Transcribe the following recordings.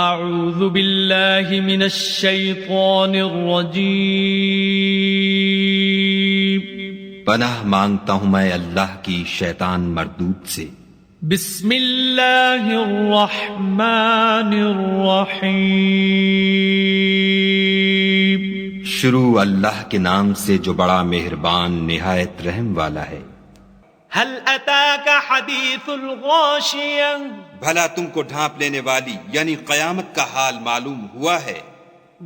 اعوذ باللہ من الشیطان الرجیم پناہ مانگتا ہوں میں اللہ کی شیطان مردود سے۔ بسم اللہ الرحمن الرحیم شروع اللہ کے نام سے جو بڑا مہربان نہایت رحم والا ہے۔ هل اتاک حدیث الغاشیہ بھلا تم کو ڈھانپ لینے والی یعنی قیامت کا حال معلوم ہوا ہے؟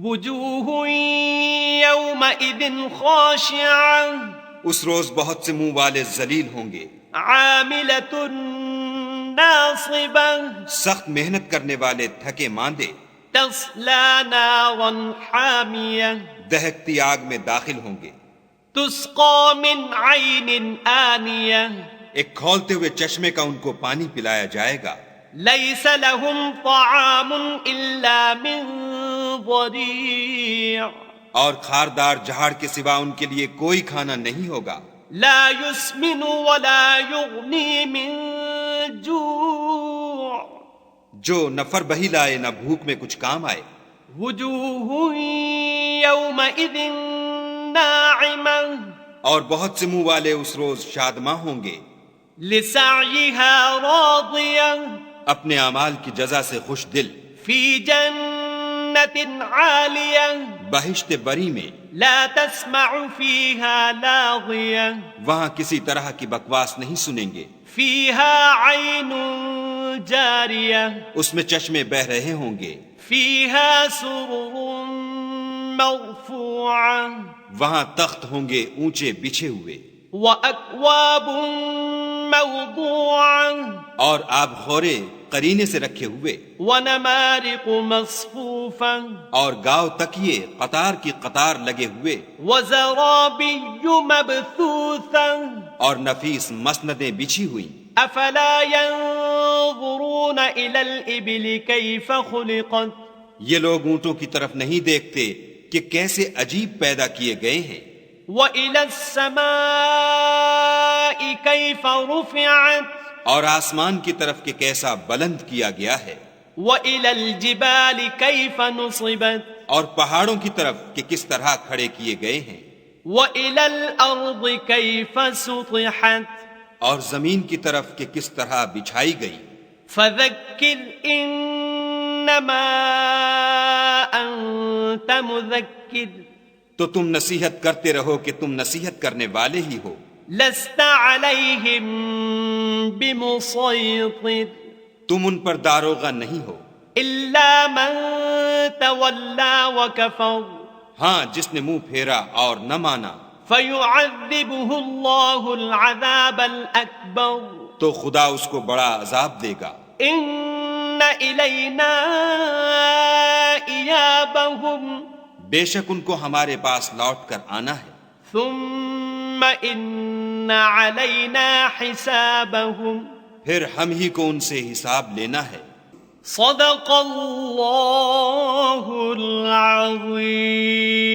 وجوہ یومئذ خاشعہ اس روز بہت سے منہ والے ذلیل ہوں گے، عاملۃ ناصبہ سخت محنت کرنے والے تھکے ماندے، تصلی نارا حامیہ دہکتی آگ میں داخل ہوں گے، تسقى من عین آنیہ ایک کھولتے ہوئے چشمے کا ان کو پانی پلایا جائے گا۔ لیس لهم طعام الا من ضریع اور کھاردار جھاڑ کے سوا ان کے لیے کوئی کھانا نہیں ہوگا۔ لا يسمن ولا يغنی من جوع جو نہ فربہی لائے نہ بھوک میں کچھ کام آئے۔ وجوہ یومئذ ناعمہ اور بہت سے منہ والے اس روز شادماں ہوں گے، لسعیها راضیہ اپنے اعمال کی جزا سے خوش دل، فی جنت عالیہ بہشت بری میں، لا تسمع فیہا لاغیہ وہاں کسی طرح کی بکواس نہیں سنیں گے، فیہا عین جاریہ اس میں چشمے بہہ رہے ہوں گے، فیہا سرر مرفوعہ وہاں تخت ہوں گے اونچے بچھے ہوئے، وَأَكْوَابٌ مَوْضُوعَةٌ اور آب خورے قرینے سے رکھے ہوئے، وَنَمَارِقُ مَصْفُوفَةٌ اور گاؤ تکیے قطار کی قطار لگے ہوئے، وَزَرَابِيُّ مَبْثُوثَةٌ اور نفیس مسندیں بچھی ہوئی۔ أَفَلَا يَنظُرُونَ إِلَى الْإِبِلِ كَيْفَ خُلِقَتْ یہ لوگ اونٹوں کی طرف نہیں دیکھتے کہ کیسے عجیب پیدا کیے گئے ہیں، وَإِلَى السَّمَاءِ كَيْفَ رُفِعَتْ اور آسمان کی طرف کہ کیسا بلند کیا گیا ہے، وَإِلَى الْجِبَالِ كَيْفَ نُصِبَتْ اور پہاڑوں کی طرف کہ کس طرح کھڑے کیے گئے ہیں، وَإِلَى الْأَرْضِ كَيْفَ سُطِحَتْ اور زمین کی طرف کہ کس طرح بچھائی گئی۔ فَذَكِّرْ إِنَّمَا أَنْتَ مُذَكِّرٌ تو تم نصیحت کرتے رہو کہ تم نصیحت کرنے والے ہی ہو، لَسْتَ عَلَيْهِمْ بِمُصَيْطِرٍ تم ان پر داروغہ نہیں ہو، إِلَّا مَنْ تَوَلَّى وَكَفَرَ ہاں جس نے منہ پھیرا اور نہ مانا، فَيُعَذِّبُهُ اللَّهُ الْعَذَابَ الْأَكْبَرَ تو خدا اس کو بڑا عذاب دے گا۔ إِنَّ إِلَيْنَا إِيَابَهُمْ بے شک ان کو ہمارے پاس لوٹ کر آنا ہے، ثُمَّ إِنَّ عَلَيْنَا حِسَابَهُمْ پھر ہم ہی کو ان سے حساب لینا ہے۔ صدق اللہ العظیم۔